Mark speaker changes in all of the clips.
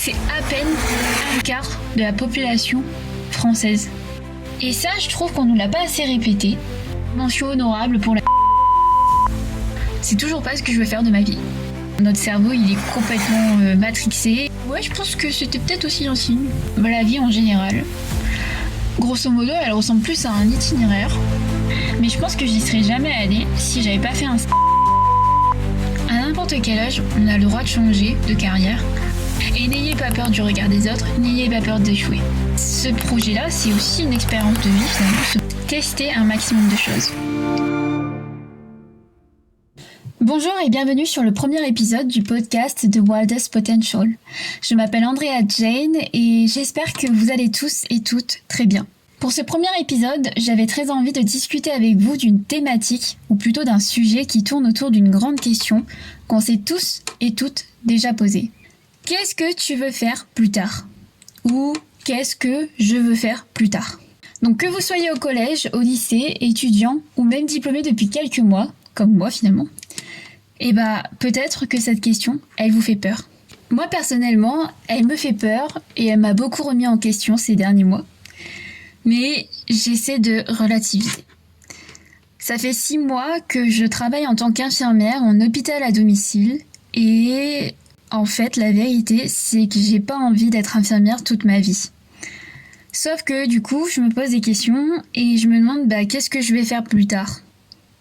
Speaker 1: c'est à peine un quart de la population française. Et ça, je trouve qu'on nous l'a pas assez répété. Mention honorable pour la... C'est toujours pas ce que je veux faire de ma vie. Notre cerveau, il est complètement matrixé. Ouais, je pense que c'était peut-être aussi un signe. La vie en général. Grosso modo, elle ressemble plus à un itinéraire. Mais je pense que j'y serais jamais allée si j'avais pas fait un... À n'importe quel âge, on a le droit de changer de carrière. Et n'ayez pas peur du regard des autres, n'ayez pas peur d'échouer. Ce projet-là, c'est aussi une expérience de vie, finalement, se tester un maximum de choses. Bonjour et bienvenue sur le premier épisode du podcast The Wildest Potential. Je m'appelle Andrea Jane et j'espère que vous allez tous et toutes très bien. Pour ce premier épisode, j'avais très envie de discuter avec vous d'une thématique, ou plutôt d'un sujet qui tourne autour d'une grande question qu'on s'est tous et toutes déjà posée. Qu'est-ce que tu veux faire plus tard ? Ou qu'est-ce que je veux faire plus tard ? Donc que vous soyez au collège, au lycée, étudiant ou même diplômé depuis quelques mois, comme moi finalement, peut-être que cette question, elle vous fait peur. Moi personnellement, elle me fait peur et elle m'a beaucoup remis en question ces derniers mois. Mais j'essaie de relativiser. Ça fait 6 mois que je travaille en tant qu'infirmière en hôpital à domicile et en fait la vérité c'est que j'ai pas envie d'être infirmière toute ma vie. Sauf que du coup je me pose des questions et je me demande qu'est-ce que je vais faire plus tard.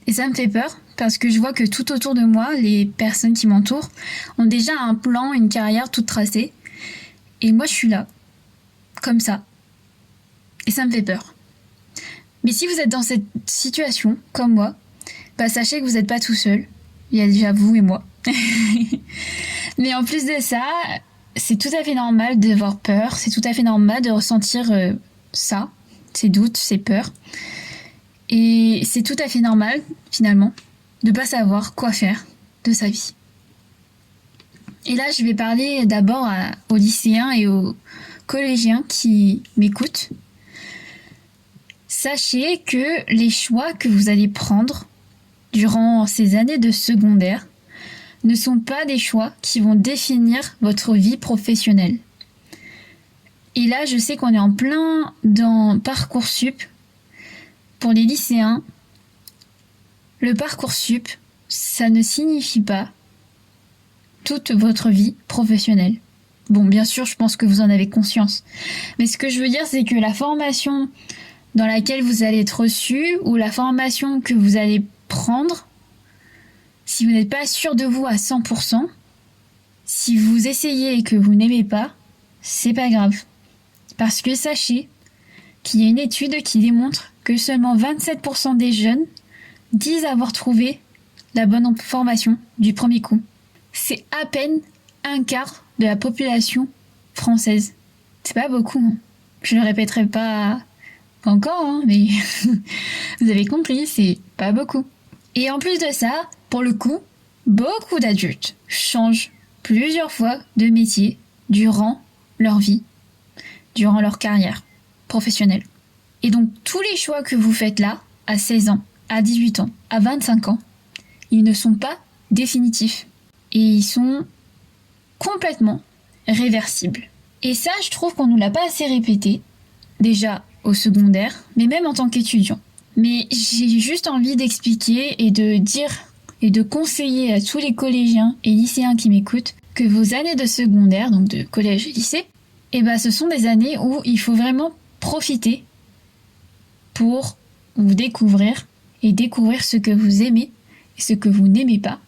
Speaker 1: Et ça me fait peur parce que je vois que tout autour de moi, les personnes qui m'entourent ont déjà un plan, une carrière toute tracée. Et moi je suis là, comme ça. Et ça me fait peur. Mais si vous êtes dans cette situation, comme moi, sachez que vous n'êtes pas tout seul. Il y a déjà vous et moi. Mais en plus de ça, c'est tout à fait normal d'avoir peur. C'est tout à fait normal de ressentir ça, ces doutes, ces peurs. Et c'est tout à fait normal, finalement, de ne pas savoir quoi faire de sa vie. Et là, je vais parler d'abord aux lycéens et aux collégiens qui m'écoutent. Sachez que les choix que vous allez prendre durant ces années de secondaire ne sont pas des choix qui vont définir votre vie professionnelle. Et là, je sais qu'on est en plein dans Parcoursup. Pour les lycéens, le Parcoursup, ça ne signifie pas toute votre vie professionnelle. Bon, bien sûr, je pense que vous en avez conscience. Mais ce que je veux dire, c'est que la formation dans laquelle vous allez être reçu ou la formation que vous allez prendre, si vous n'êtes pas sûr de vous à 100%, si vous essayez et que vous n'aimez pas, c'est pas grave. Parce que sachez qu'il y a une étude qui démontre que seulement 27% des jeunes disent avoir trouvé la bonne formation du premier coup. C'est à peine un quart de la population française. C'est pas beaucoup, hein. Je le répéterai pas encore, mais vous avez compris, c'est pas beaucoup. Et en plus de ça, pour le coup, beaucoup d'adultes changent plusieurs fois de métier durant leur vie, durant leur carrière professionnelle. Et donc, tous les choix que vous faites là, à 16 ans, à 18 ans, à 25 ans, ils ne sont pas définitifs. Et ils sont complètement réversibles. Et ça, je trouve qu'on nous l'a pas assez répété, déjà au secondaire, mais même en tant qu'étudiant. Mais j'ai juste envie d'expliquer et de dire et de conseiller à tous les collégiens et lycéens qui m'écoutent que vos années de secondaire, donc de collège et lycée, ce sont des années où il faut vraiment profiter pour vous découvrir et découvrir ce que vous aimez et ce que vous n'aimez pas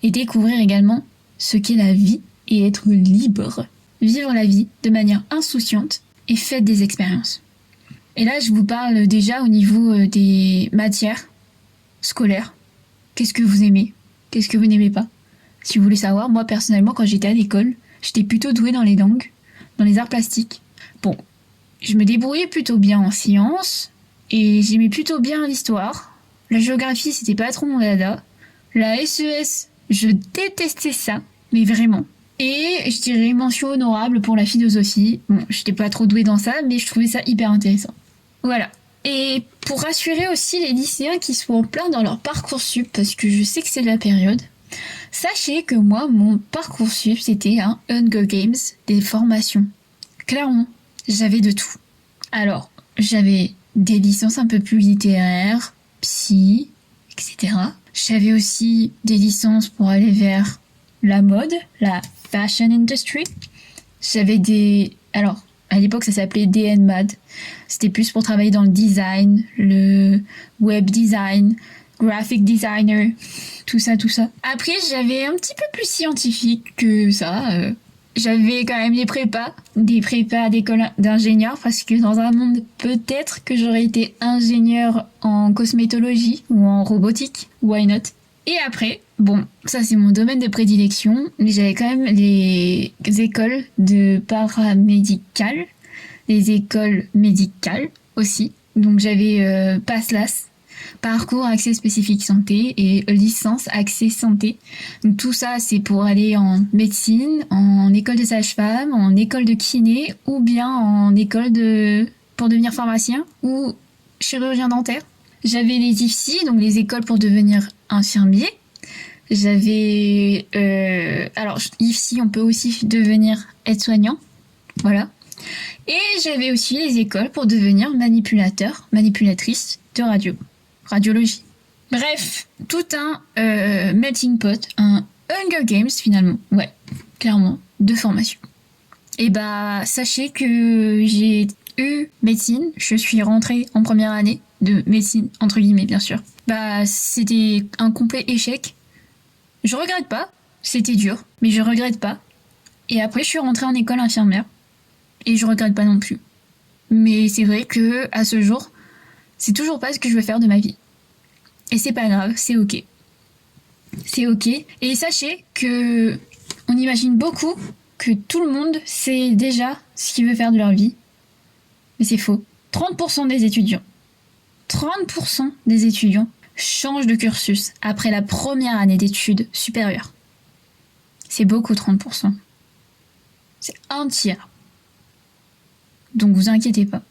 Speaker 1: et découvrir également ce qu'est la vie et être libre. Vivre la vie de manière insouciante et faites des expériences. Et là, je vous parle déjà au niveau des matières scolaires. Qu'est-ce que vous aimez ? Qu'est-ce que vous n'aimez pas ? Si vous voulez savoir, moi personnellement, quand j'étais à l'école, j'étais plutôt douée dans les langues, dans les arts plastiques. Bon, je me débrouillais plutôt bien en sciences et j'aimais plutôt bien l'histoire. La géographie, c'était pas trop mon dada. La SES, je détestais ça, mais vraiment. Et je dirais mention honorable pour la philosophie. Bon, j'étais pas trop douée dans ça, mais je trouvais ça hyper intéressant. Voilà. Et pour rassurer aussi les lycéens qui sont en plein dans leur Parcoursup, parce que je sais que c'est la période, Sachez que moi, mon Parcoursup, c'était un Hunger Games des formations. Clairement, j'avais de tout. Alors, j'avais des licences un peu plus littéraires, psy, etc. J'avais aussi des licences pour aller vers la mode, la fashion industry. J'avais des... Alors, à l'époque, ça s'appelait DNMAD. C'était plus pour travailler dans le design, le web design, graphic designer, tout ça, tout ça. Après, j'avais un petit peu plus scientifique que ça. J'avais quand même des prépas d'école d'ingénieur, parce que dans un monde, peut-être que j'aurais été ingénieur en cosmétologie ou en robotique. Why not? Et après, bon, ça c'est mon domaine de prédilection, mais j'avais quand même les écoles de paramédical, les écoles médicales aussi. Donc j'avais PASLAS, parcours accès spécifique santé, et licence accès santé. Donc tout ça c'est pour aller en médecine, en école de sage-femme, en école de kiné, ou bien en école pour devenir pharmacien ou chirurgien dentaire. J'avais les IFSI, donc les écoles pour devenir infirmier. J'avais... alors, IFSI, on peut aussi devenir aide-soignant. Voilà. Et j'avais aussi les écoles pour devenir manipulatrice de radiologie. Bref, tout un melting pot, un Hunger Games finalement. Ouais, clairement, de formation. Et bah, sachez que j'ai eu médecine, je suis rentrée en première année de médecine, entre guillemets bien sûr. Bah, c'était un complet échec. Je regrette pas, c'était dur, mais je regrette pas. Et après, je suis rentrée en école infirmière, et je regrette pas non plus. Mais c'est vrai que à ce jour, c'est toujours pas ce que je veux faire de ma vie. Et c'est pas grave, c'est ok. C'est ok. Et sachez que on imagine beaucoup que tout le monde sait déjà ce qu'il veut faire de leur vie. Mais c'est faux. 30% des étudiants changent de cursus après la première année d'études supérieures. C'est beaucoup, 30%. C'est un tiers. Donc vous inquiétez pas.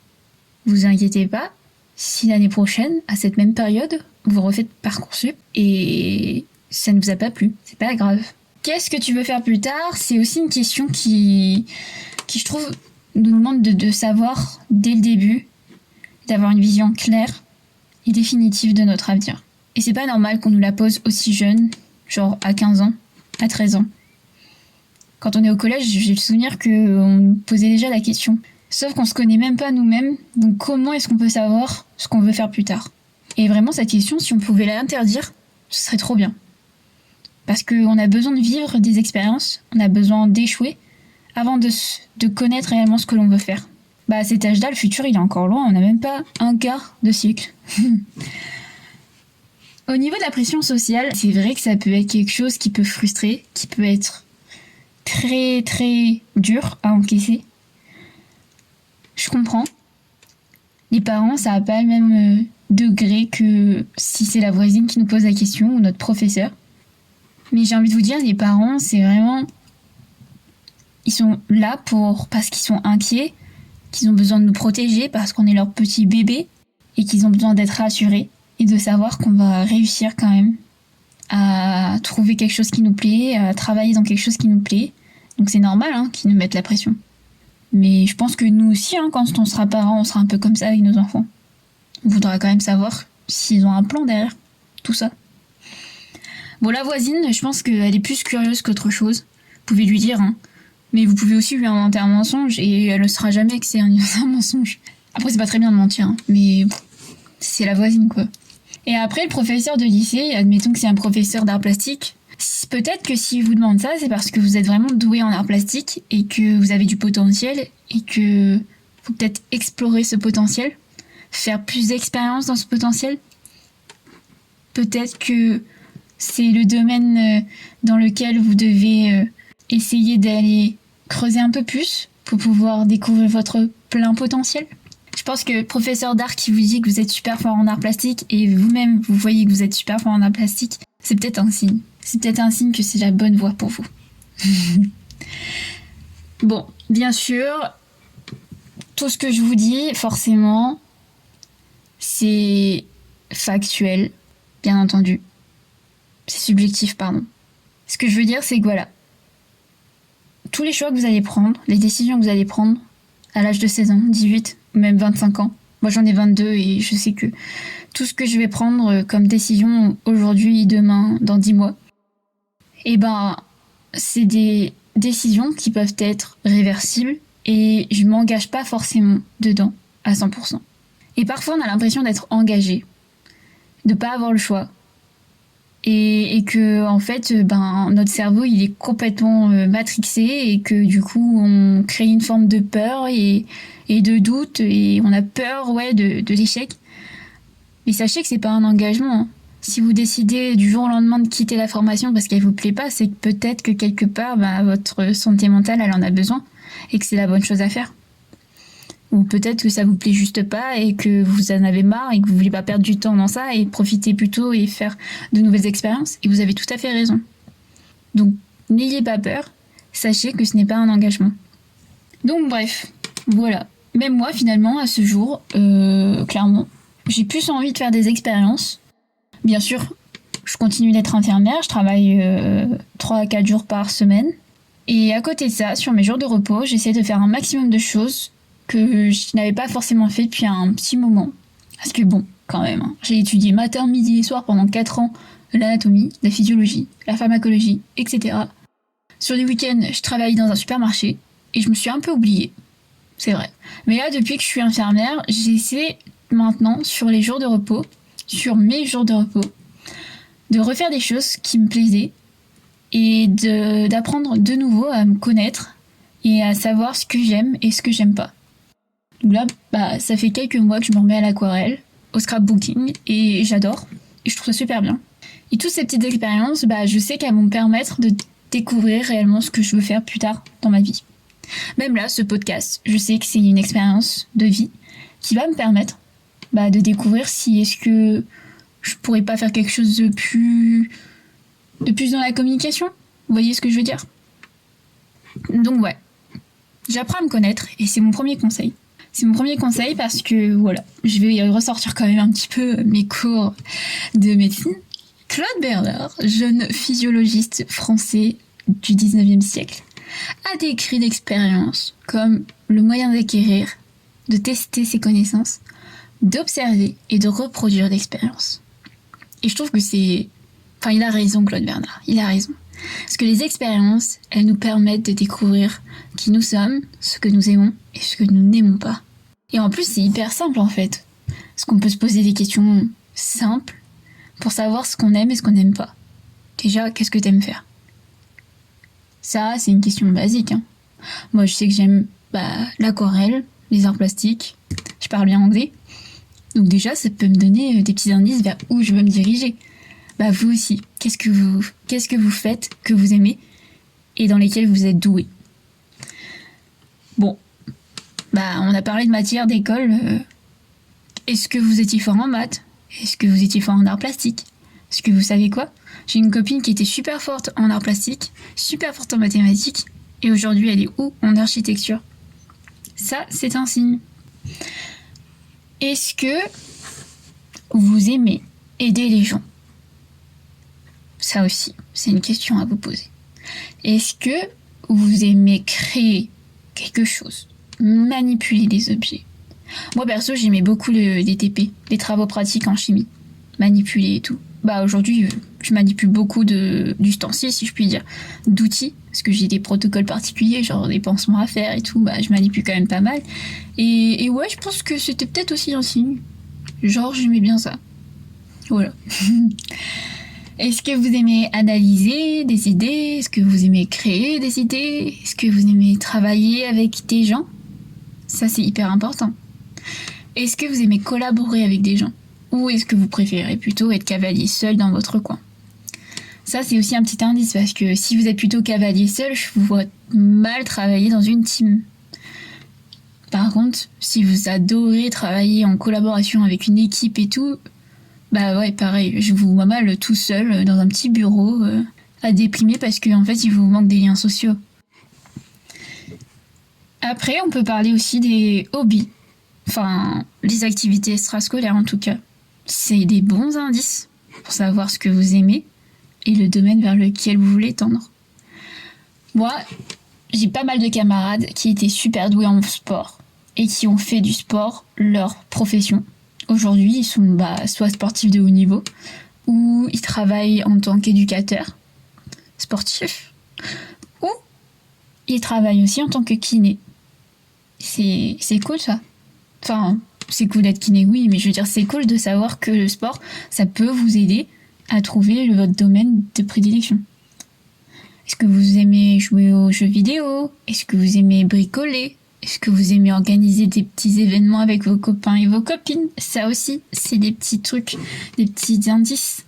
Speaker 1: Vous inquiétez pas si l'année prochaine, à cette même période, vous refaites Parcoursup et ça ne vous a pas plu. C'est pas grave. Qu'est-ce que tu veux faire plus tard? C'est aussi une question qui je trouve, nous demande de savoir dès le début, d'avoir une vision claire et définitive de notre avenir. Et c'est pas normal qu'on nous la pose aussi jeune, genre à 15 ans, à 13 ans. Quand on est au collège, j'ai le souvenir qu'on nous posait déjà la question. Sauf qu'on se connaît même pas nous-mêmes, donc comment est-ce qu'on peut savoir ce qu'on veut faire plus tard? Et vraiment, cette question, si on pouvait l'interdire, ce serait trop bien. Parce qu'on a besoin de vivre des expériences, on a besoin d'échouer, avant de connaître réellement ce que l'on veut faire. Bah, à cet âge-là, le futur, il est encore loin, on n'a même pas un quart de siècle. Au niveau de la pression sociale, c'est vrai que ça peut être quelque chose qui peut frustrer, qui peut être très très dur à encaisser. Je comprends. Les parents, ça n'a pas le même degré que si c'est la voisine qui nous pose la question ou notre professeur. Mais j'ai envie de vous dire, les parents, c'est vraiment... Ils sont là parce qu'ils sont inquiets, qu'ils ont besoin de nous protéger parce qu'on est leur petit bébé et qu'ils ont besoin d'être rassurés et de savoir qu'on va réussir quand même à trouver quelque chose qui nous plaît, à travailler dans quelque chose qui nous plaît. Donc c'est normal qu'ils nous mettent la pression. Mais je pense que nous aussi, quand on sera parents, on sera un peu comme ça avec nos enfants. On voudra quand même savoir s'ils ont un plan derrière tout ça. Bon, la voisine, je pense qu'elle est plus curieuse qu'autre chose. Vous pouvez lui dire, mais vous pouvez aussi lui inventer un mensonge et elle ne saura jamais que c'est un mensonge. Après, c'est pas très bien de mentir, mais c'est la voisine, quoi. Et après, le professeur de lycée, admettons que c'est un professeur d'art plastique, peut-être que s'il vous demande ça, c'est parce que vous êtes vraiment doué en art plastique et que vous avez du potentiel et que faut peut-être explorer ce potentiel, faire plus d'expérience dans ce potentiel. Peut-être que c'est le domaine dans lequel vous devez essayer d'aller creuser un peu plus pour pouvoir découvrir votre plein potentiel. Je pense que le professeur d'art qui vous dit que vous êtes super fort en art plastique et vous-même vous voyez que vous êtes super fort en art plastique, c'est peut-être un signe. C'est peut-être un signe que c'est la bonne voie pour vous. Bon, bien sûr, tout ce que je vous dis, forcément, c'est factuel, bien entendu. C'est subjectif, pardon. Ce que je veux dire, c'est que voilà, tous les choix que vous allez prendre, les décisions que vous allez prendre à l'âge de 16 ans, 18 ou même 25 ans, moi j'en ai 22 et je sais que tout ce que je vais prendre comme décision aujourd'hui, demain, dans 10 mois, et ben c'est des décisions qui peuvent être réversibles et je m'engage pas forcément dedans à 100%. Et parfois on a l'impression d'être engagé, de pas avoir le choix. Et que en fait notre cerveau il est complètement matrixé et que du coup on crée une forme de peur et de doute et on a peur de l'échec. Mais sachez que c'est pas un engagement, hein. Si vous décidez du jour au lendemain de quitter la formation parce qu'elle vous plaît pas, c'est que peut-être que quelque part votre santé mentale elle en a besoin et que c'est la bonne chose à faire. Ou peut-être que ça vous plaît juste pas et que vous en avez marre et que vous voulez pas perdre du temps dans ça et profiter plutôt et faire de nouvelles expériences. Et vous avez tout à fait raison. Donc, n'ayez pas peur. Sachez que ce n'est pas un engagement. Donc, bref. Voilà. Même moi, finalement, à ce jour, clairement, j'ai plus envie de faire des expériences. Bien sûr, je continue d'être infirmière. Je travaille 3 à 4 jours par semaine. Et à côté de ça, sur mes jours de repos, j'essaie de faire un maximum de choses que je n'avais pas forcément fait depuis un petit moment. Parce que bon, quand même, hein, j'ai étudié matin, midi et soir pendant 4 ans l'anatomie, la physiologie, la pharmacologie, etc. Sur les week-ends, je travaillais dans un supermarché et je me suis un peu oubliée. C'est vrai. Mais là, depuis que je suis infirmière, j'essaie maintenant, sur les jours de repos, sur mes jours de repos, de refaire des choses qui me plaisaient et d'apprendre de nouveau à me connaître et à savoir ce que j'aime et ce que j'aime pas. Donc là, ça fait quelques mois que je me remets à l'aquarelle, au scrapbooking, et j'adore. Et je trouve ça super bien. Et toutes ces petites expériences, je sais qu'elles vont me permettre de découvrir réellement ce que je veux faire plus tard dans ma vie. Même là, ce podcast, je sais que c'est une expérience de vie qui va me permettre de découvrir si est-ce que je pourrais pas faire quelque chose de plus dans la communication. Vous voyez ce que je veux dire? Donc ouais, j'apprends à me connaître et c'est mon premier conseil. C'est mon premier conseil parce que, voilà, je vais ressortir quand même un petit peu mes cours de médecine. Claude Bernard, jeune physiologiste français du 19e siècle, a décrit l'expérience comme le moyen d'acquérir, de tester ses connaissances, d'observer et de reproduire l'expérience. Et je trouve que c'est... Enfin, il a raison, Claude Bernard, il a raison. Parce que les expériences, elles nous permettent de découvrir qui nous sommes, ce que nous aimons et ce que nous n'aimons pas. Et en plus, c'est hyper simple en fait. Parce qu'on peut se poser des questions simples pour savoir ce qu'on aime et ce qu'on n'aime pas. Déjà, qu'est-ce que t'aimes faire? Ça, c'est une question basique, hein. Moi, je sais que j'aime l'aquarelle, les arts plastiques. Je parle bien anglais. Donc déjà, ça peut me donner des petits indices vers où je veux me diriger. Vous aussi, qu'est-ce que vous faites que vous aimez et dans lesquels vous êtes doué? Bon, on a parlé de matière d'école. Est-ce que vous étiez fort en maths? Est-ce que vous étiez fort en arts plastiques? Est-ce que vous savez quoi? J'ai une copine qui était super forte en arts plastiques, super forte en mathématiques, et aujourd'hui elle est où? En architecture. Ça, c'est un signe. Est-ce que vous aimez aider les gens? Ça aussi, c'est une question à vous poser. Est-ce que vous aimez créer quelque chose, manipuler des objets? Moi, perso, j'aimais beaucoup les TP, les travaux pratiques en chimie, manipuler et tout. Aujourd'hui, je manipule beaucoup d'ustensiles, si je puis dire, d'outils, parce que j'ai des protocoles particuliers, genre des pansements à faire et tout, je manipule quand même pas mal. Et ouais, je pense que c'était peut-être aussi un signe. Genre, j'aimais bien ça. Voilà. Est-ce que vous aimez analyser des idées? Est-ce que vous aimez créer des idées? Est-ce que vous aimez travailler avec des gens? Ça, c'est hyper important. Est-ce que vous aimez collaborer avec des gens? Ou est-ce que vous préférez plutôt être cavalier seul dans votre coin? Ça, c'est aussi un petit indice, parce que si vous êtes plutôt cavalier seul, je vous vois mal travailler dans une team. Par contre, si vous adorez travailler en collaboration avec une équipe et tout, ouais, pareil, je vous vois mal tout seul dans un petit bureau à déprimer parce qu'en fait, il vous manque des liens sociaux. Après, on peut parler aussi des hobbies. Enfin, les activités extrascolaires en tout cas. C'est des bons indices pour savoir ce que vous aimez et le domaine vers lequel vous voulez tendre. Moi, j'ai pas mal de camarades qui étaient super doués en sport et qui ont fait du sport leur profession. Aujourd'hui, ils sont soit sportifs de haut niveau ou ils travaillent en tant qu'éducateurs sportifs ou ils travaillent aussi en tant que kiné. C'est cool ça. Enfin, c'est cool d'être kiné, oui, mais je veux dire, c'est cool de savoir que le sport, ça peut vous aider à trouver votre domaine de prédilection. Est-ce que vous aimez jouer aux jeux vidéo? Est-ce que vous aimez bricoler? Est-ce que vous aimez organiser des petits événements avec vos copains et vos copines? Ça aussi, c'est des petits trucs, des petits indices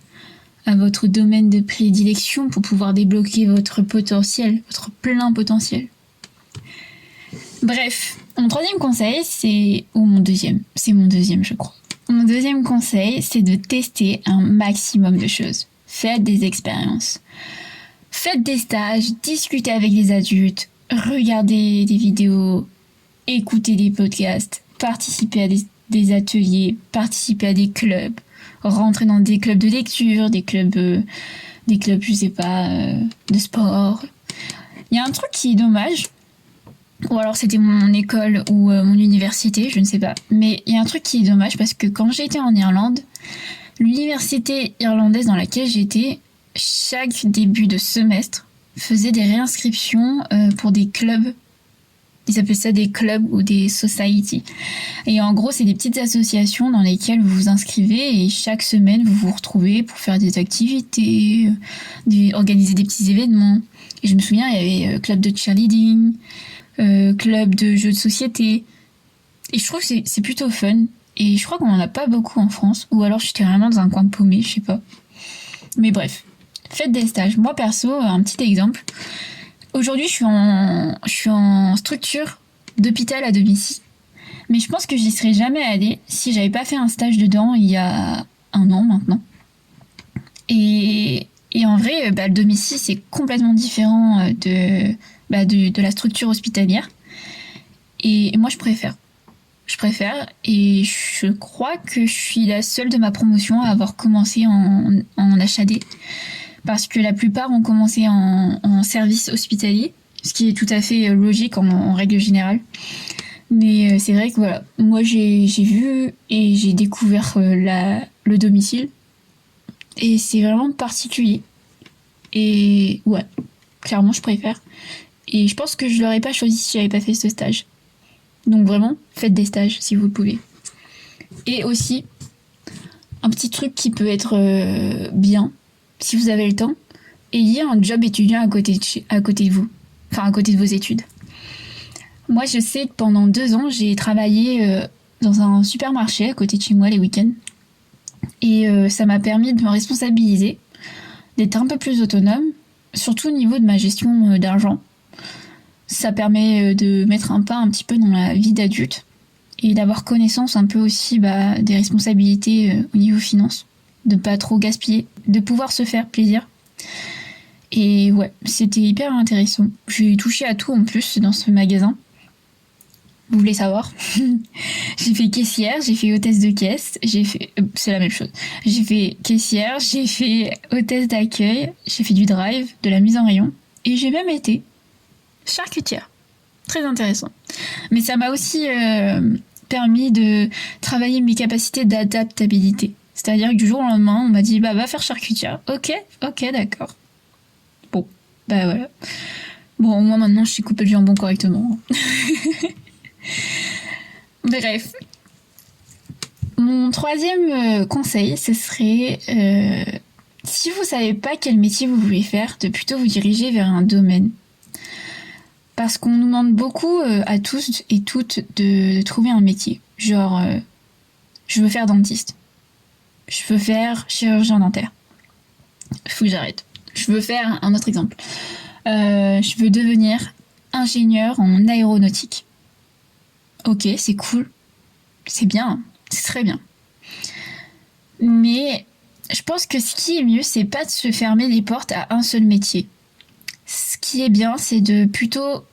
Speaker 1: à votre domaine de prédilection pour pouvoir débloquer votre potentiel, votre plein potentiel. Bref, mon troisième conseil, c'est mon deuxième, je crois. Mon deuxième conseil, c'est de tester un maximum de choses. Faites des expériences. Faites des stages, discutez avec des adultes, regardez des vidéos, écoutez des podcasts, participez à des ateliers, participez à des clubs, rentrez dans des clubs de lecture, des clubs, je sais pas, de sport. Il y a un truc qui est dommage, ou alors c'était mon école ou mon université, je ne sais pas, mais il y a un truc qui est dommage parce que quand j'étais en Irlande, l'université irlandaise dans laquelle j'étais, chaque début de semestre, faisait des réinscriptions pour des clubs. Ils appellent ça des clubs ou des society. Et en gros, c'est des petites associations dans lesquelles vous vous inscrivez et chaque semaine, vous vous retrouvez pour faire des activités, organiser des petits événements. Et je me souviens, il y avait club de cheerleading, club de jeux de société. Et je trouve que c'est plutôt fun. Et je crois qu'on en a pas beaucoup en France. Ou alors j'étais vraiment dans un coin paumé, je sais pas. Mais bref, faites des stages. Moi perso, un petit exemple. Aujourd'hui, je suis en structure d'hôpital à domicile. Mais je pense que j'y serais jamais allée si j'avais pas fait un stage dedans il y a 1 an maintenant. Et en vrai, le domicile, c'est complètement différent de la structure hospitalière. Et moi, je préfère. Et je crois que je suis la seule de ma promotion à avoir commencé en HAD. Parce que la plupart ont commencé en service hospitalier, ce qui est tout à fait logique en règle générale. Mais c'est vrai que voilà, moi j'ai vu et j'ai découvert le domicile. Et c'est vraiment particulier. Et ouais, clairement je préfère. Et je pense que je l'aurais pas choisi si j'avais pas fait ce stage. Donc vraiment, faites des stages si vous le pouvez. Et aussi, un petit truc qui peut être bien, si vous avez le temps, ayez un job étudiant à côté de vous. Enfin, à côté de vos études. Moi, je sais que pendant 2 ans, j'ai travaillé dans un supermarché à côté de chez moi les week-ends. Et ça m'a permis de me responsabiliser, d'être un peu plus autonome, surtout au niveau de ma gestion d'argent. Ça permet de mettre un pas un petit peu dans la vie d'adulte et d'avoir connaissance un peu aussi des responsabilités au niveau finance, de pas trop gaspiller, de pouvoir se faire plaisir. Et ouais, c'était hyper intéressant. J'ai touché à tout en plus dans ce magasin. Vous voulez savoir? J'ai fait caissière, j'ai fait hôtesse de caisse, c'est la même chose. J'ai fait caissière, j'ai fait hôtesse d'accueil, j'ai fait du drive, de la mise en rayon, et j'ai même été charcutière. Très intéressant. Mais ça m'a aussi permis de travailler mes capacités d'adaptabilité. C'est-à-dire que du jour au lendemain, on m'a dit va faire charcutière. Ok, d'accord. Bon, voilà. Bon, moi maintenant, je suis coupée de jambon correctement. Bref. Mon troisième conseil, ce serait, si vous savez pas quel métier vous voulez faire, de plutôt vous diriger vers un domaine. Parce qu'on nous demande beaucoup à tous et toutes de trouver un métier. Genre, je veux faire dentiste. Je veux faire chirurgien dentaire. Faut que j'arrête. Je veux faire un autre exemple. Je veux devenir ingénieur en aéronautique. Ok, c'est cool. C'est bien. C'est très bien. Mais je pense que ce qui est mieux, c'est pas de se fermer les portes à un seul métier. Ce qui est bien, c'est de plutôt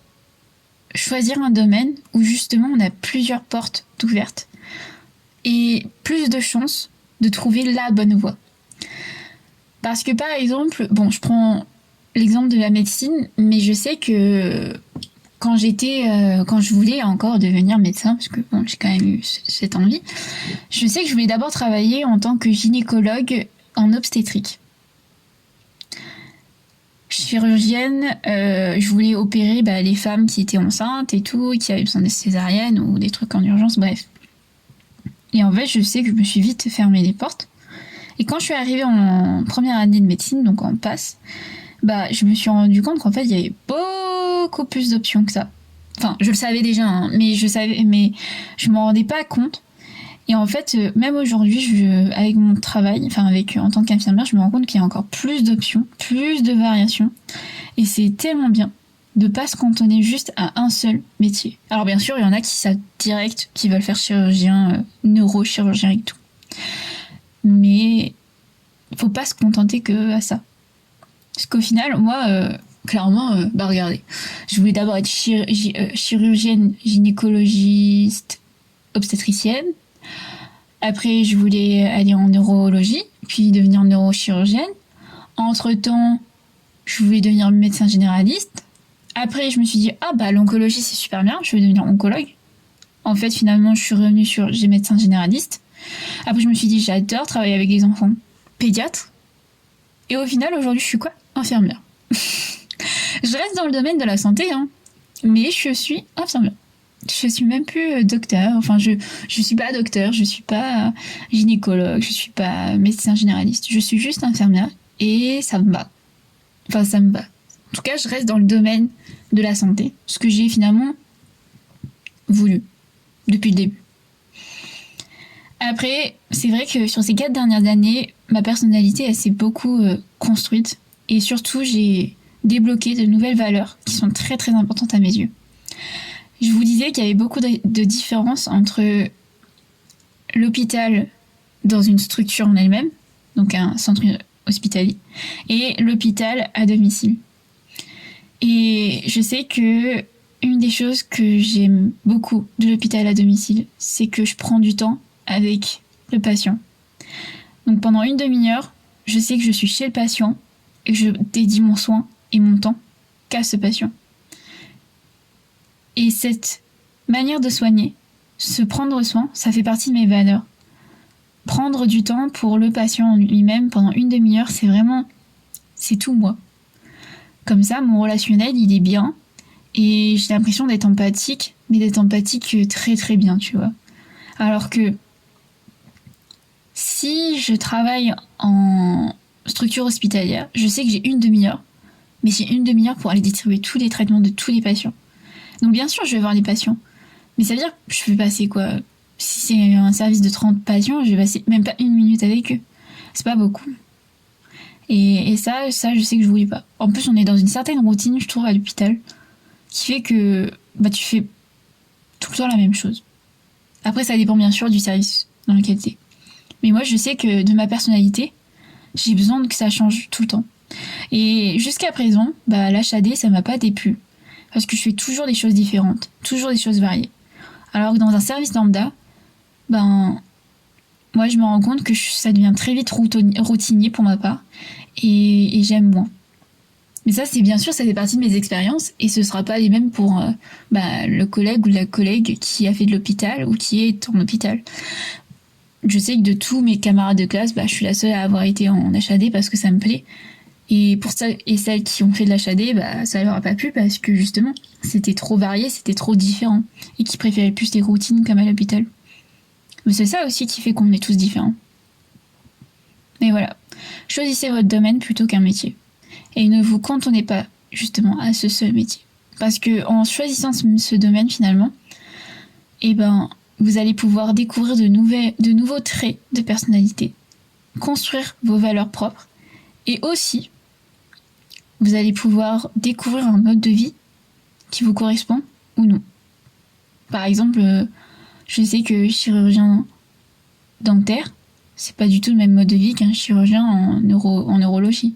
Speaker 1: choisir un domaine où justement on a plusieurs portes ouvertes et plus de chances de trouver la bonne voie. Parce que par exemple, bon, je prends l'exemple de la médecine, mais je sais que quand je voulais encore devenir médecin, parce que bon, j'ai quand même eu cette envie, je sais que je voulais d'abord travailler en tant que gynécologue en obstétrique. Chirurgienne, je voulais opérer les femmes qui étaient enceintes et tout, qui avaient besoin de césariennes ou des trucs en urgence, bref. Et en fait, je sais que je me suis vite fermé les portes. Et quand je suis arrivée en première année de médecine, donc en passe, je me suis rendu compte qu'en fait, il y avait beaucoup plus d'options que ça. Enfin, je le savais déjà, hein, mais je m'en rendais pas compte. Et en fait, même aujourd'hui, avec mon travail, en tant qu'infirmière, je me rends compte qu'il y a encore plus d'options, plus de variations. Et c'est tellement bien de pas se cantonner juste à un seul métier. Alors bien sûr, il y en a qui savent direct, qui veulent faire chirurgien, neurochirurgien et tout. Mais faut pas se contenter que à ça. Parce qu'au final, moi, clairement, regardez, je voulais d'abord être chirurgienne, gynécologiste, obstétricienne. Après, je voulais aller en neurologie, puis devenir neurochirurgienne. Entre-temps, je voulais devenir médecin généraliste. Après, je me suis dit, l'oncologie, c'est super bien, je vais devenir oncologue. En fait, finalement, je suis revenue sur médecin généraliste. Après, je me suis dit, j'adore travailler avec les enfants. Pédiatre. Et au final, aujourd'hui, je suis quoi? Infirmière. Je reste dans le domaine de la santé, hein, mais je suis infirmière. Je suis même plus docteur. Enfin, je suis pas docteur, je suis pas gynécologue, je suis pas médecin généraliste. Je suis juste infirmière et ça me va. Enfin, ça me va. En tout cas, je reste dans le domaine de la santé, ce que j'ai finalement voulu depuis le début. Après, c'est vrai que sur ces 4 dernières années, ma personnalité, elle s'est beaucoup construite. Et surtout, j'ai débloqué de nouvelles valeurs qui sont très très importantes à mes yeux. Je vous disais qu'il y avait beaucoup de différences entre l'hôpital dans une structure en elle-même, donc un centre hospitalier, et l'hôpital à domicile. Et je sais que une des choses que j'aime beaucoup de l'hôpital à domicile, c'est que je prends du temps avec le patient. Donc pendant une demi-heure, je sais que je suis chez le patient et que je dédie mon soin et mon temps qu'à ce patient. Et cette manière de soigner, se prendre soin, ça fait partie de mes valeurs. Prendre du temps pour le patient lui-même pendant une demi-heure, c'est tout moi. Comme ça, mon relationnel, il est bien et j'ai l'impression d'être empathique, mais d'être empathique très très bien, tu vois. Alors que si je travaille en structure hospitalière, je sais que j'ai une demi-heure, mais j'ai une demi-heure pour aller distribuer tous les traitements de tous les patients. Donc bien sûr, je vais voir les patients, mais ça veut dire que je vais passer quoi? Si c'est un service de 30 patients, je vais passer même pas une minute avec eux. C'est pas beaucoup. Et ça, je sais que je voulais pas. En plus, on est dans une certaine routine, je trouve, à l'hôpital, qui fait que tu fais tout le temps la même chose. Après, ça dépend bien sûr du service dans lequel t'es. Mais moi, je sais que de ma personnalité, j'ai besoin que ça change tout le temps. Et jusqu'à présent, l'HAD, ça m'a pas déplu. Parce que je fais toujours des choses différentes, toujours des choses variées. Alors que dans un service lambda, moi, je me rends compte que ça devient très vite routinier pour ma part. Et j'aime moins. Mais ça, c'est bien sûr, ça fait partie de mes expériences. Et ce sera pas les mêmes pour le collègue ou la collègue qui a fait de l'hôpital ou qui est en hôpital. Je sais que de tous mes camarades de classe, je suis la seule à avoir été en HAD parce que ça me plaît. Et pour ça, et celles qui ont fait de l'HAD, ça leur a pas plu parce que justement, c'était trop varié, c'était trop différent. Et qui préféraient plus les routines comme à l'hôpital. Mais c'est ça aussi qui fait qu'on est tous différents. Mais voilà, choisissez votre domaine plutôt qu'un métier. Et ne vous cantonnez pas justement à ce seul métier. Parce que en choisissant ce domaine finalement, vous allez pouvoir découvrir de nouveaux traits de personnalité, construire vos valeurs propres, et aussi, vous allez pouvoir découvrir un mode de vie qui vous correspond ou non. Par exemple, je sais que chirurgien dentaire, c'est pas du tout le même mode de vie qu'un chirurgien en neurologie.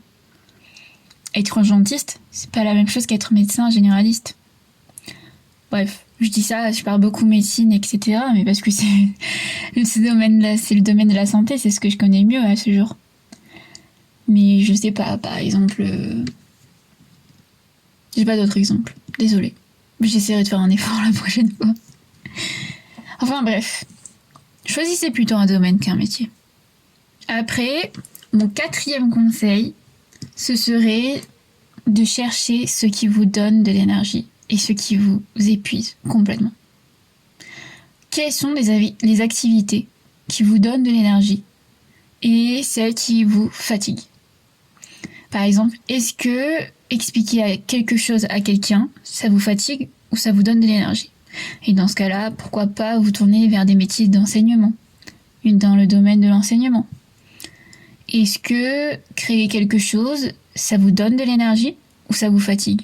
Speaker 1: Être urgentiste, c'est pas la même chose qu'être médecin généraliste. Bref, je dis ça, je parle beaucoup médecine, etc. Mais parce que c'est le domaine de la santé, c'est ce que je connais mieux à ce jour. Mais je sais pas, par exemple... J'ai pas d'autres exemples. Désolée. J'essaierai de faire un effort la prochaine fois. Enfin bref. Choisissez plutôt un domaine qu'un métier. Après, mon 4e conseil, ce serait de chercher ce qui vous donne de l'énergie et ce qui vous épuise complètement. Quelles sont les activités qui vous donnent de l'énergie et celles qui vous fatiguent? Par exemple, est-ce que expliquer quelque chose à quelqu'un, ça vous fatigue ou ça vous donne de l'énergie? Et dans ce cas-là, pourquoi pas vous tourner vers des métiers d'enseignement, dans le domaine de l'enseignement. Est-ce que créer quelque chose, ça vous donne de l'énergie ou ça vous fatigue?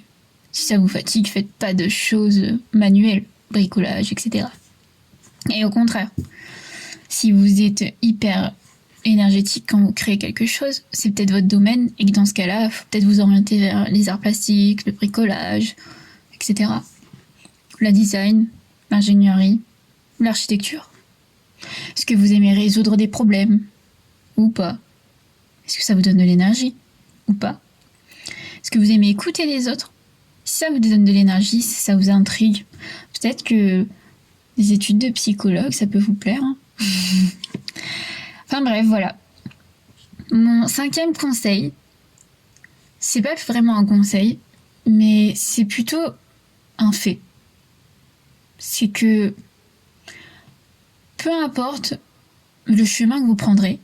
Speaker 1: Si ça vous fatigue, faites pas de choses manuelles, bricolage, etc. Et au contraire, si vous êtes hyper énergétique quand vous créez quelque chose, c'est peut-être votre domaine et que dans ce cas-là, il faut peut-être vous orienter vers les arts plastiques, le bricolage, etc. Le design, l'ingénierie, l'architecture. Est-ce que vous aimez résoudre des problèmes ou pas? Est-ce que ça vous donne de l'énergie ou pas? Est-ce que vous aimez écouter les autres? Si ça vous donne de l'énergie, si ça vous intrigue, peut-être que les études de psychologue, ça peut vous plaire. Hein. Enfin bref, voilà. Mon 5e conseil, c'est pas vraiment un conseil, mais c'est plutôt un fait. C'est que peu importe le chemin que vous prendrez,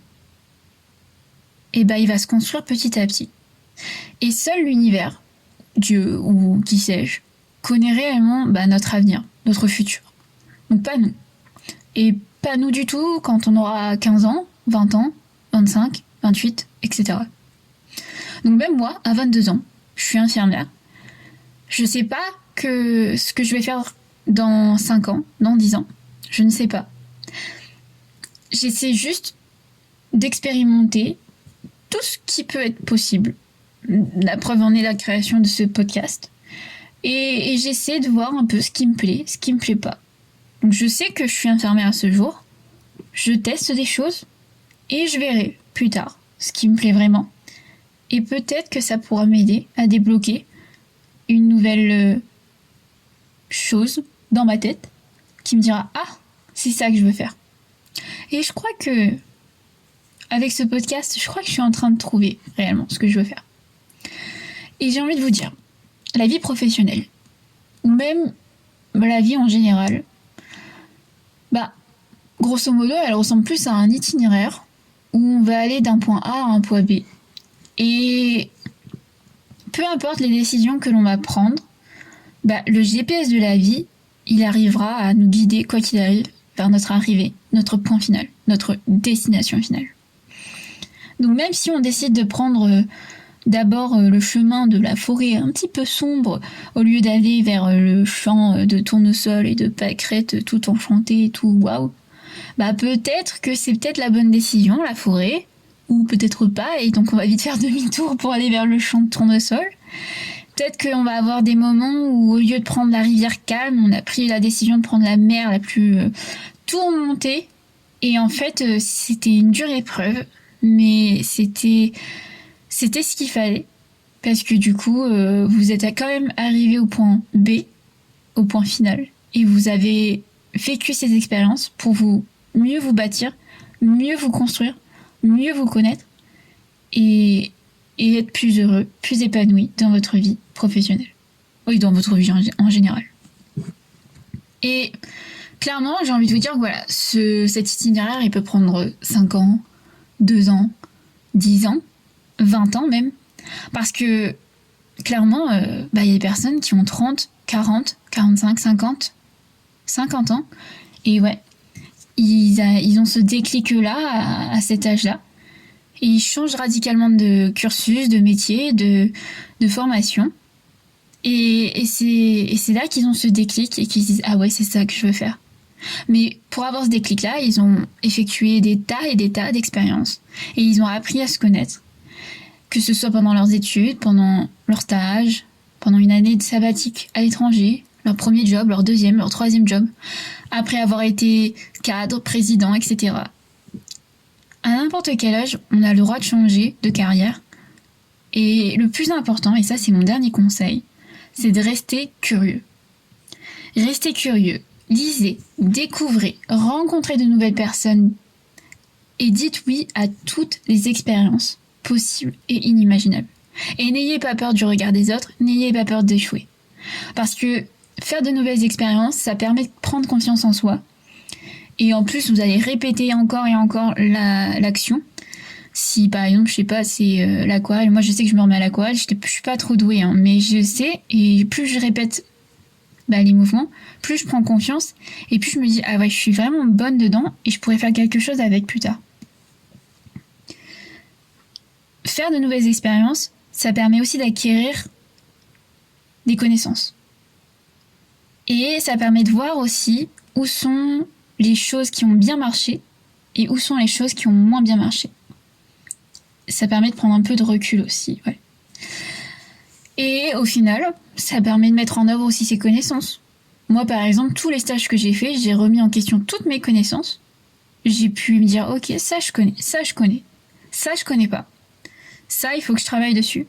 Speaker 1: et ben il va se construire petit à petit. Et seul l'univers, Dieu ou qui sais-je, connaît réellement notre avenir, notre futur. Donc pas nous. Et pas nous du tout quand on aura 15 ans, 20 ans, 25, 28, etc. Donc même moi, à 22 ans, je suis infirmière. Je sais pas ce que je vais faire dans 5 ans, dans 10 ans. Je ne sais pas. J'essaie juste d'expérimenter tout ce qui peut être possible. La preuve en est la création de ce podcast. Et j'essaie de voir un peu ce qui me plaît, ce qui me plaît pas. Donc je sais que je suis infirmière à ce jour. Je teste des choses et je verrai plus tard ce qui me plaît vraiment. Et peut-être que ça pourra m'aider à débloquer une nouvelle chose dans ma tête qui me dira « Ah, c'est ça que je veux faire ». Et je crois que, avec ce podcast, je crois que je suis en train de trouver réellement ce que je veux faire. Et j'ai envie de vous dire, la vie professionnelle, ou même la vie en général, grosso modo, elle ressemble plus à un itinéraire où on va aller d'un point A à un point B. Et peu importe les décisions que l'on va prendre, le GPS de la vie, il arrivera à nous guider, quoi qu'il arrive, vers notre arrivée, notre point final, notre destination finale. Donc même si on décide de prendre d'abord le chemin de la forêt un petit peu sombre, au lieu d'aller vers le champ de tournesol et de pâquerettes tout enchanté et tout waouh, peut-être que c'est peut-être la bonne décision, la forêt, ou peut-être pas, et donc on va vite faire demi-tour pour aller vers le champ de tournesol. Peut-être qu'on va avoir des moments où, au lieu de prendre la rivière calme, on a pris la décision de prendre la mer la plus tourmentée. Et en fait, c'était une dure épreuve, mais c'était ce qu'il fallait. Parce que du coup, vous êtes quand même arrivé au point B, au point final. Et vous avez vécu ces expériences pour mieux vous bâtir, mieux vous construire, mieux vous connaître et être plus heureux, plus épanoui dans votre vie professionnelle. Oui, dans votre vie en général. Et clairement, j'ai envie de vous dire que voilà, cet itinéraire, il peut prendre 5 ans, 2 ans, 10 ans, 20 ans même. Parce que clairement, y a des personnes qui ont 30, 40, 45, 50 ans. Et ouais, ils ont ce déclic-là à cet âge-là. Et ils changent radicalement de cursus, de métier, de formation. Et c'est là qu'ils ont ce déclic et qu'ils se disent « Ah ouais, c'est ça que je veux faire ». Mais pour avoir ce déclic-là, ils ont effectué des tas et des tas d'expériences. Et ils ont appris à se connaître. Que ce soit pendant leurs études, pendant leur stage, pendant une année de sabbatique à l'étranger, leur premier job, leur deuxième, leur troisième job, après avoir été cadre, président, etc. À n'importe quel âge, on a le droit de changer de carrière Et le plus important, et ça c'est mon dernier conseil, c'est de rester curieux. Restez curieux, lisez, découvrez, rencontrez de nouvelles personnes et dites oui à toutes les expériences possibles et inimaginables. Et n'ayez pas peur du regard des autres, n'ayez pas peur d'échouer. Parce que faire de nouvelles expériences, ça permet de prendre confiance en soi. Et en plus, vous allez répéter encore et encore l'action. Si par exemple, je sais pas, c'est l'aquarelle, moi je sais que je me remets à l'aquarelle, je suis pas trop douée, hein, mais je sais, et plus je répète les mouvements, plus je prends confiance, et plus je me dis, ah ouais, je suis vraiment bonne dedans, et je pourrais faire quelque chose avec plus tard. Faire de nouvelles expériences, ça permet aussi d'acquérir des connaissances. Et ça permet de voir aussi où sont les choses qui ont bien marché et où sont les choses qui ont moins bien marché. Ça permet de prendre un peu de recul aussi, ouais. Et au final, ça permet de mettre en œuvre aussi ses connaissances. Moi, par exemple, tous les stages que j'ai faits, j'ai remis en question toutes mes connaissances. J'ai pu me dire, ok, ça je connais, ça je connais, ça je connais pas. Ça, il faut que je travaille dessus.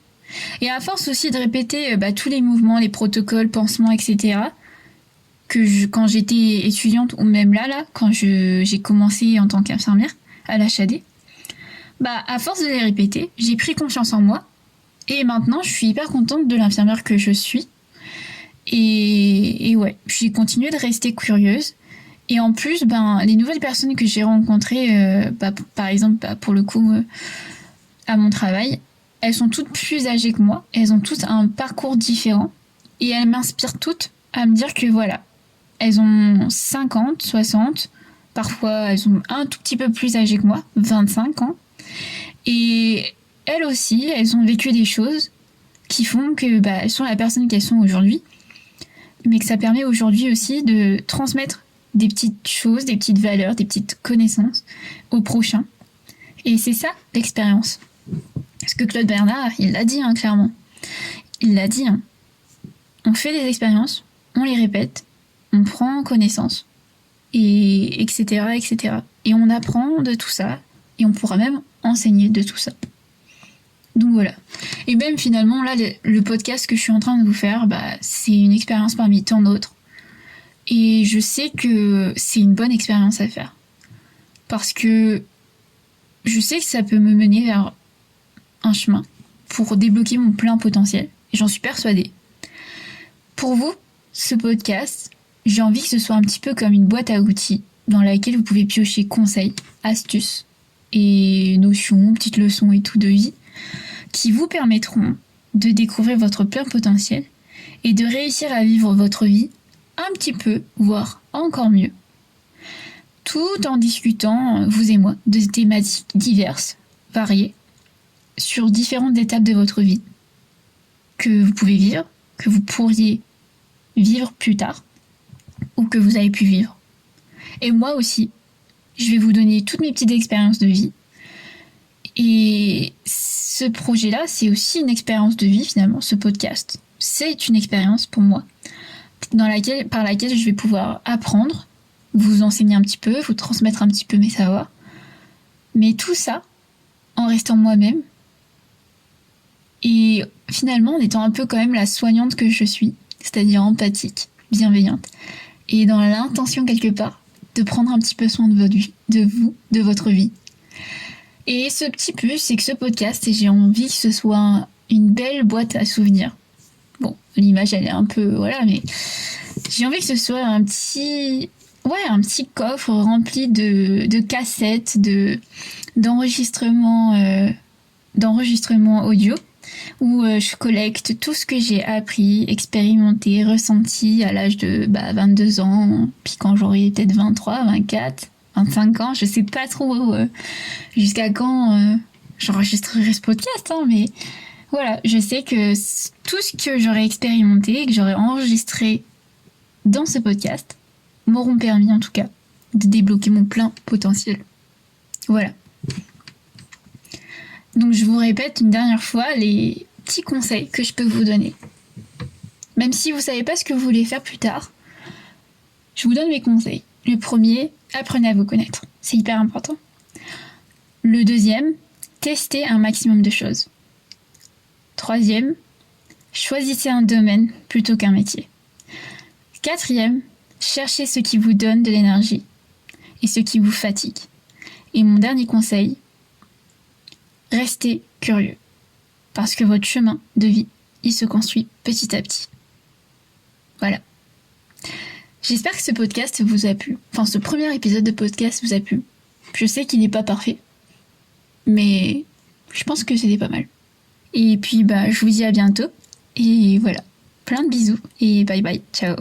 Speaker 1: Et à force aussi de répéter tous les mouvements, les protocoles, pansements, etc., quand j'étais étudiante, ou même là, quand j'ai commencé en tant qu'infirmière à l'HAD, à force de les répéter, j'ai pris confiance en moi. Et maintenant, je suis hyper contente de l'infirmière que je suis. Et ouais, j'ai continué de rester curieuse. Et en plus, les nouvelles personnes que j'ai rencontrées, par exemple, pour le coup, à mon travail, elles sont toutes plus âgées que moi. Elles ont toutes un parcours différent. Et elles m'inspirent toutes à me dire que voilà, elles ont 50, 60. Parfois, elles sont un tout petit peu plus âgées que moi, 25 ans. Et elles aussi, elles ont vécu des choses qui font que elles sont la personne qu'elles sont aujourd'hui. Mais que ça permet aujourd'hui aussi de transmettre des petites choses, des petites valeurs, des petites connaissances au prochain. Et c'est ça, l'expérience. Parce que Claude Bernard, il l'a dit clairement. Il l'a dit. On fait des expériences, on les répète, on prend connaissance, et etc., etc. Et on apprend de tout ça, et on pourra même enseigner de tout ça. Donc voilà. Et même finalement, là, le podcast que je suis en train de vous faire, c'est une expérience parmi tant d'autres. Et je sais que c'est une bonne expérience à faire. Parce que je sais que ça peut me mener vers un chemin pour débloquer mon plein potentiel. Et j'en suis persuadée. Pour vous, ce podcast, j'ai envie que ce soit un petit peu comme une boîte à outils dans laquelle vous pouvez piocher conseils, astuces et notions, petites leçons et tout de vie qui vous permettront de découvrir votre plein potentiel et de réussir à vivre votre vie un petit peu, voire encore mieux, tout en discutant, vous et moi, de thématiques diverses, variées, sur différentes étapes de votre vie que vous pouvez vivre, que vous pourriez vivre plus tard ou que vous avez pu vivre. Et moi aussi, je vais vous donner toutes mes petites expériences de vie. Et ce projet-là, c'est aussi une expérience de vie finalement, ce podcast. C'est une expérience pour moi par laquelle je vais pouvoir apprendre, vous enseigner un petit peu, vous transmettre un petit peu mes savoirs. Mais tout ça en restant moi-même et finalement en étant un peu quand même la soignante que je suis, c'est-à-dire empathique, bienveillante, et dans l'intention quelque part de prendre un petit peu soin de votre vie, de vous, de votre vie. Et ce petit plus, c'est que ce podcast, j'ai envie que ce soit une belle boîte à souvenirs. Bon, l'image elle est un peu, voilà, mais j'ai envie que ce soit un petit coffre rempli de cassettes, d'enregistrements audio, où je collecte tout ce que j'ai appris, expérimenté, ressenti à l'âge de 22 ans, puis quand j'aurai peut-être 23, 24, 25 ans, je sais pas trop jusqu'à quand j'enregistrerai ce podcast, mais voilà, je sais que tout ce que j'aurais expérimenté et que j'aurais enregistré dans ce podcast m'auront permis en tout cas de débloquer mon plein potentiel. Voilà. Donc je vous répète une dernière fois les petits conseils que je peux vous donner. Même si vous savez pas ce que vous voulez faire plus tard, je vous donne mes conseils. Le premier, apprenez à vous connaître. C'est hyper important. Le deuxième, testez un maximum de choses. Troisième, choisissez un domaine plutôt qu'un métier. Quatrième, cherchez ce qui vous donne de l'énergie et ce qui vous fatigue. Et mon dernier conseil, restez curieux. Parce que votre chemin de vie, il se construit petit à petit. Voilà. J'espère que ce podcast vous a plu. Enfin, ce premier épisode de podcast vous a plu. Je sais qu'il n'est pas parfait. Mais je pense que c'était pas mal. Et puis, je vous dis à bientôt. Et voilà. Plein de bisous et bye bye. Ciao.